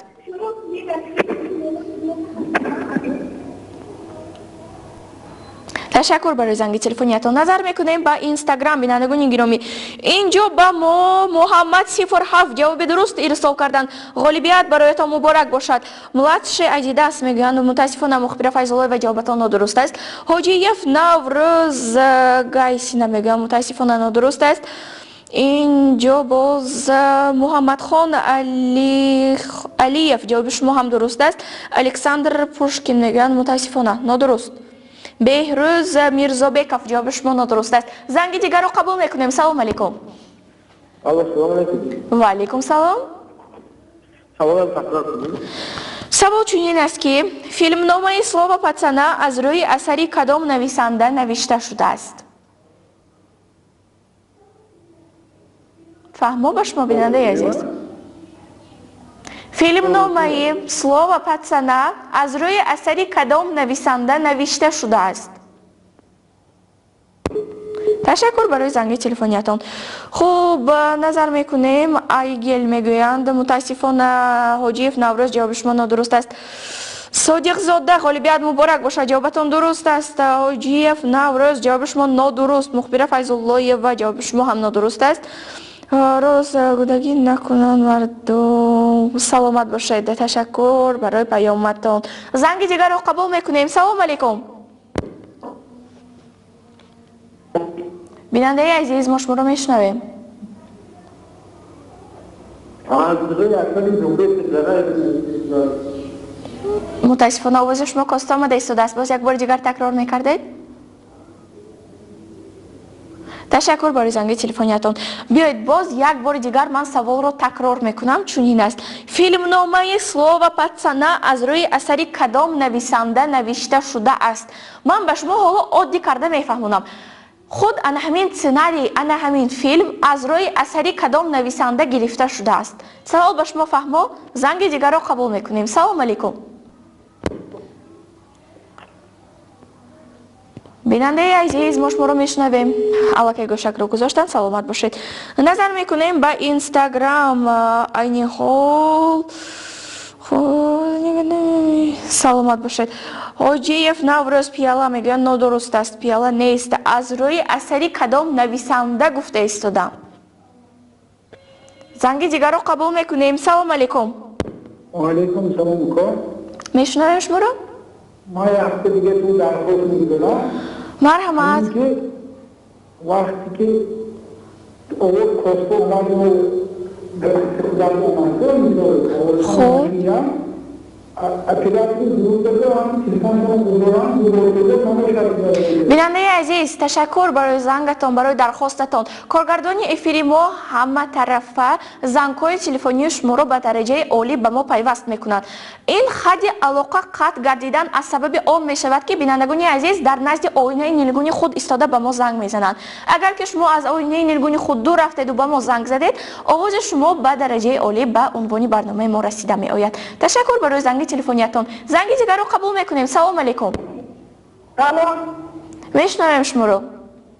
تشکر برای زنگ تلفنیتان. نظر میکنیم با اینستاگرام. بینندگان گرامی اینجا با ما محمد 07 جواب درست ارسال کردن. غالبیت برایتان مبارک باشد. ملاتش ادیداس میگویند متاسفانه مخبر فیض‌الله و جوابتان نادرست است. حاجیف نوروز گایسینا میگویند متاسفانه نادرست است. اینجا باز محمد خان علیف جواب شما هم درست است. الکساندر پوشکین میگویند متاسفانه نادرست. بهروز میرزابکوف جواب شما نادرست است. زنگ دیگر رو قبول میکنیم. سلام علیکم. سلام علیکم. و علیکم سلام. سوال چنین است که فیلم نامه سلوا پацана از روی اثری کدام نویسنده نوشته شده است؟ فهمو به شما بیننده عزیز. فیلم نامه سلوا پацана از روی اثری کدام نویسنده نوشته شده است؟ تشکر برای زنگ تلفنیتان. خوب نظر میکنیم. ایگل میگویند متاسفانه حاجیف نوروز جواب شما نادرست است. صادق زاده غالبیت مبارک باشد. جوابتان درست است. حاجیف نوروز جواب شما نادرست. مخبر فیض‌الله و جواب شما هم نادرست است. روز گودگی نکنن مردم. سلامت باشید. تشکر برای پیامتان. زنگ دیگر رو قبول میکنیم. سلام علیکم. بیننده عزیز ما شما رو میشنویم. متاسفانه آواز شما کاسته آمده ایستاده است. باز یک بار دیگر تکرار میکردید؟ تشکر برای زنگ تلفنیتان. بیایید باز یک بار دیگر من سوال رو تکرار میکنم. چنین است: فیلم نامه سلوا پацана از روی اثری کدام نویسنده نوشته شده است؟ من به شما حالا عادی کرده میفهمونم. خود ان همین سناریو ان همین فیلم از روی اثری کدام نویسنده گرفته شده است؟ سوال به شما فهمو. زنگ دیگر رو قبول میکنیم. سلام علیکم. بیننده عزیز ما شما رو میشنویم. الکی گوشک رو گذاشتن. سلامت باشید. نظر میکنیم با اینستاگرام عین حال. سلامت باشید. حاجیف نوروز پیاله میگن نادرست است. پیاله نیست. از روی اثری کدام نویسنده گفته ایستادم؟ زنگ دیگر رو قبول میکنیم. سلام علیکم. و علیکم سلام. میشنویم شما رو؟ ما یه هفته دیگه تو درخواست میدونم مرحمت وقتی که اوور کاستا اومد و در اومده میدونم خب بیننده عزیز تشکر برای زنگتان برای درخواستتان. کارگردانی افیری ما همه طرفه زنگ‌های تلفنی شما را به درجه عالی به ما پیوست میکنند. این خط علاقه قطع گردیدن از سبب آن می شود که بینندگان عزیز در نزد آینه نیلگونی خود ایستاده به ما زنگ میزنند. اگر که شما از آینه نیلگونی خود دور رفتید و به ما زنگ زدید آواز شما به درجه عالی به عنوان برنامه ما رسیده می آید. تشکر برای زنگ تلفنیتون. زنگ دیگر رو قبول میکنیم. سلام علیکم. سلام. میشنویم شما رو.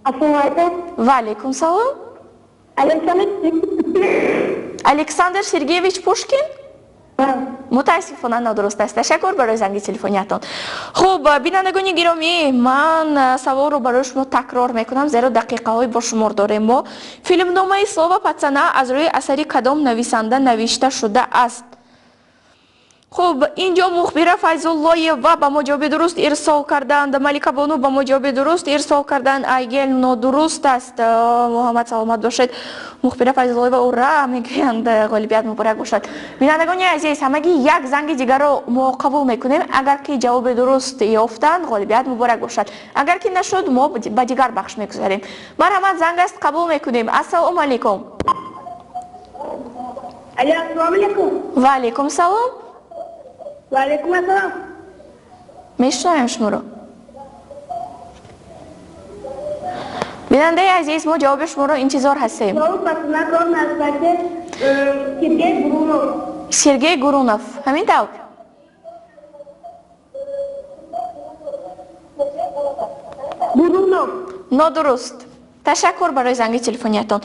السلام علیکم. و علیکم سلام. الکساندر سرگیویچ پوشکین؟ متاسفانه نادرست است. تشکر برای زنگ تلفنیتون. خب بینندگان گرامی من سوال رو برای شما تکرار میکنم زیرا دقیقه های با شمار داریم. ما فیلم نامه سلاوا پацана از روی اثری کدام نویسنده نوشته شده است؟ خب اینجا مخبر فیض‌الله و به ما جواب درست ارسال کردند. ملکه بانو به ما جواب درست ارسال کردند. ایگل نادرست است. محمد سلامت باشد. مخبر فیض‌الله و او را میگویند غالبیت مبارک باشد. بینندگان عزیز همگی یک زنگ دیگر را ما قبول میکنیم. اگر که جواب درست یافتند غالبیت مبارک باشد. اگر که نشد ما به دیگر بخش میگذاریم. مرحمت زنگ است قبول میکنیم. السلام علیکم. السلام علیکم. و علیکم سلام. و علیکم السلام. میشنویم شما رو. بیننده عزیز ما جواب شما رو انتظار هستیم. سرگی گورونوف. همین طور. گورونوف. نادرست. تشکر برای زنگ تلفنیتون.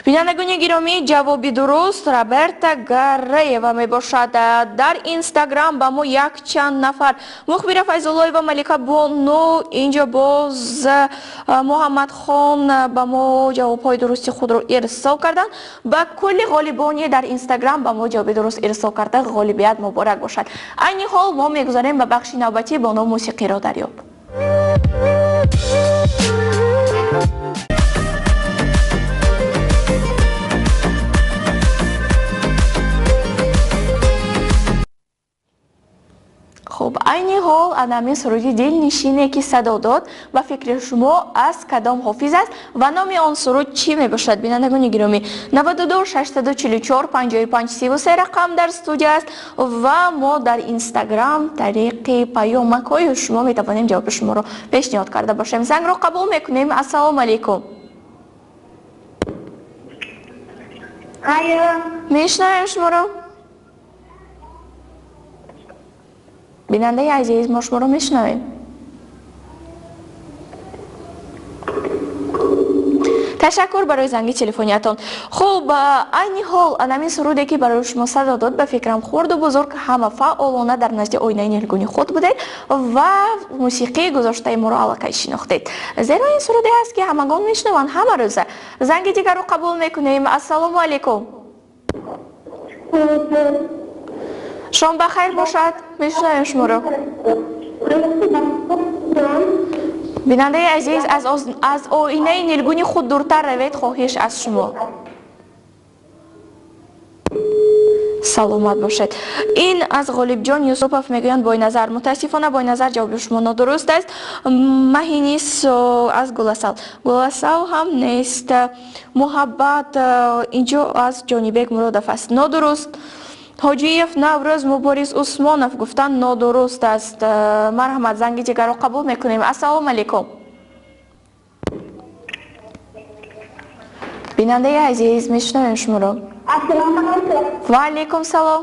بینندگان گرامی جواب درست رابرتا گاریوا می باشد. در اینستاگرام با ما یک چند نفر مخبر فیض‌الله و ملکه بانو اینجا باز محمد خان با ما جواب های درست خود رو ارسال کردن. با کل غالبانی در اینستاگرام با ما جواب درست ارسال کرده غالبیت مبارک باشد. این حال ما میگذاریم به بخش نوبتی با نام موسیقی را دریاب. خب این حال ادامه سرودی دلنشینی که صدا داد و فکر شما از کدام حافظ است و نام آن سرود چی می باشد؟ بینندگان گرامی 92 644 55 33 رقم در استودیو است و ما در اینستاگرام طریق پیامک های شما می توانیم جواب شما رو پیشنهاد کرده باشیم. زنگ رو قبول میکنیم. السلام علیکم. میشنویم شما رو. بیننده عزیز ما شما رو میشنویم. تشکر برای زنگ تلفنیتون. خب این حال انمی سرودی که برای شما صدا داد به فکرم خورد و بزرگ همه فعالانه در نزد آینه نیلگونی خود بودید و موسیقی گذاشته ما رو علاقه شناختید. زیرا این سرودی است که همگان میشنوند همه روزه. زنگ دیگر رو قبول میکنیم. السلام علیکم. شام بخیر باشد. میشنویم شما رو. بیننده عزیز از آینه نیلگونی خود دورتر روید خواهش از شما. سلامت باشد. این از غالب جان یوسفوف میگویند بای نظر. متاسفانه بای نظر جواب شما نادرست است. مهینیس از گلاسال هم نیست. محبت اینجا از جانیبک مرادف است. نادرست. حاجیف نوروز مبارز عثمانوف گفتن نادرست است. مرحمت زنگ دیگر رو قبول میکنیم. السلام علیکم. بیننده عزیز میشنویم شما رو. السلام علیکم. و علیکم سلام.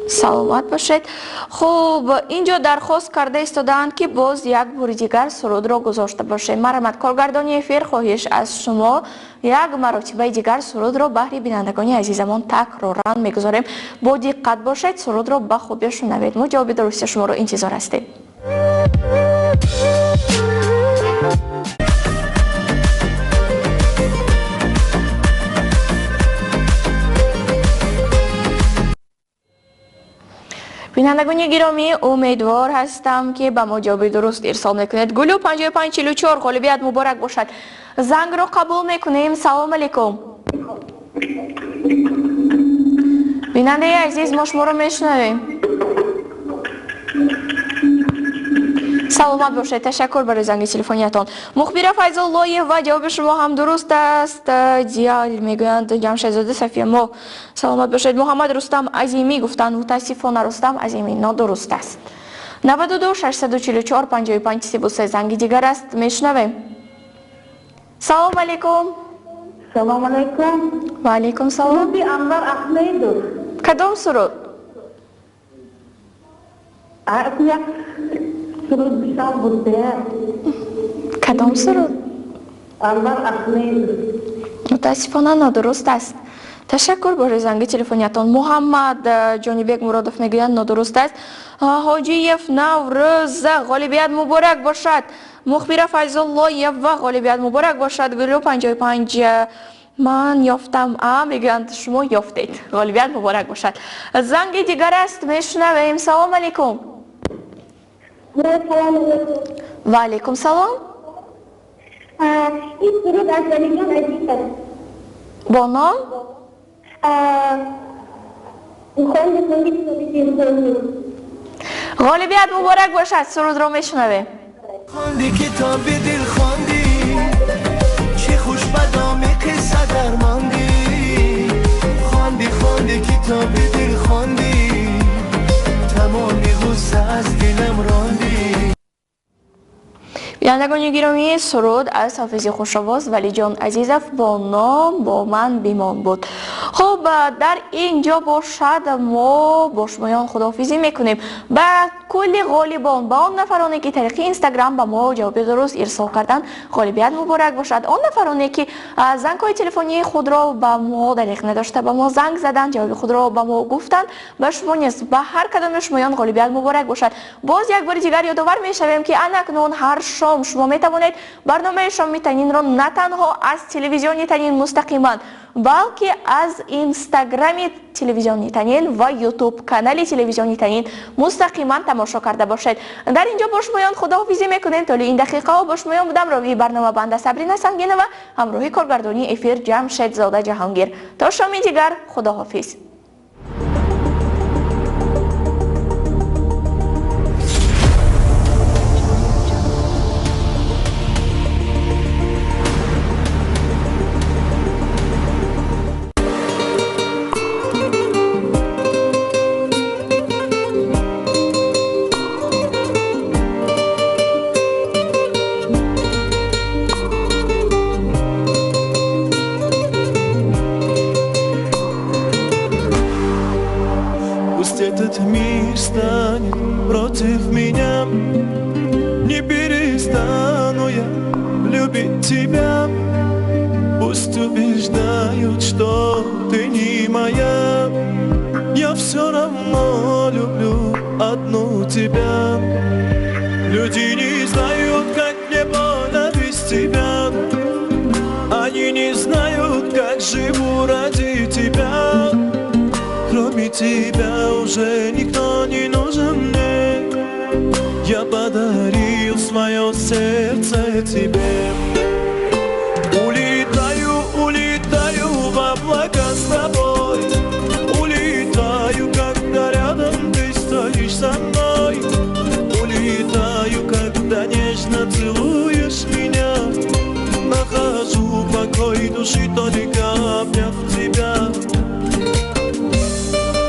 سلامت باشید. خب اینجا درخواست کرده ایستادند که باز یک بار دیگر سرود را گذاشته باشید. مرحمت کارگردانی افیر خواهش از شما یک مرتبه دیگر سرود را بهر بینندگان عزیزمان تکرارا میگذاریم. با دقت باشید سرود را به خوبی شنوید. ما جواب درست شما را انتظار هستیم. بینندگان گرامی امیدوار هستم که به ما جواب درست ارسال میکنید. گلو 5544 غالبیت مبارک باشد. زنگ رو قبول میکنیم. سلام علیکم. بیننده عزیز ما شما رو میشنویم. سلامت باشید. تشکر برای زنگ تلفنیتان. مخبر فیض الله و جواب شما هم درست است. دیال میگویند جمشید صفیه ما. سلامت باشید. محمد رستم عظیمی گفتند متاسفانه رستم عظیمی نادرست است. 92 644 55 33 زنگ دیگر است. میشنویم. سلام علیکم. سلام علیکم. و علیکم سلام. بی انور احمد. کدام سرود؟ سرود بیشتر بوده. کدام سرود؟ انور احمد. متاسفانه نادرست است. تشکر برای زنگ تلفنیتان. محمد جانیبک مرادف میگویند نادرست است. حاجیف نوروز غالبیت مبارک باشد. مخبر فیض الله و غالبیت مبارک باشد. گلو 55 من یافتم. میگویند شما یافتید. غالبیت مبارک باشد. زنگ دیگر است. میشنویم. سلام علیکم. سلام علیکم. و علیکم سلام. این سرود از زلیجان عزیز است. با نام؟ غالبیت مبارک باشد. سرود را میشنویم. خواندی کتاب دل خواندی چه خوش بدامی قصه درماندی خواندی کتاب دل خواندی تمامی غصه از دلم راندی. بینندگان گرامی سرود از حافظ خوشآواز ولی جان عزیزف با نام با من بیمان بود. خب در اینجا باشد ما با شمایان خداحافظی میکنیم. به کل غالبان با آن نفرانی که طریق اینستاگرام به ما جواب درست ارسال کردن غالبیت مبارک باشد. آن نفرانی که زنگ های تلفنی خود را به ما دریغ نداشته به ما زنگ زدن جواب خود را به ما گفتن به شما نیست به هر کدام شمایان غالبیت مبارک باشد. باز یک بار دیگر یادآور میشویم که اکنون هر شام شما میتوانید برنامه شامی تنین را نه تنها از تلویزیون تنین مستقیما بلکه از اینستاگرام تلویزیون تنین و یوتیوب کانال تلویزیون تنین مستقیما تماشا کرده باشید. در اینجا با شمایان خداحافظی میکنیم. تا این دقیقه ها با شمایان بودم. راوی برنامه بنده صبرین سنگینه و همراهی کارگردانی افیر جمشید زاده جهانگیر. تا شامی دیگر خداحافظ. Этот мир станет против меня. Не перестану я любить тебя. Пусть убеждают, что ты не моя. Я все равно люблю одну тебя. Люди не знают, как мне больно без тебя. Они не знают, как живу ради тебя. Кроме тебя уже никто не нужен мне. Я подарил свое сердце тебе. Улетаю в облака с тобой. Улетаю, когда рядом ты стоишь со мной. Улетаю, когда нежно целуешь меня. Нахожу покой души, только обняв тебя.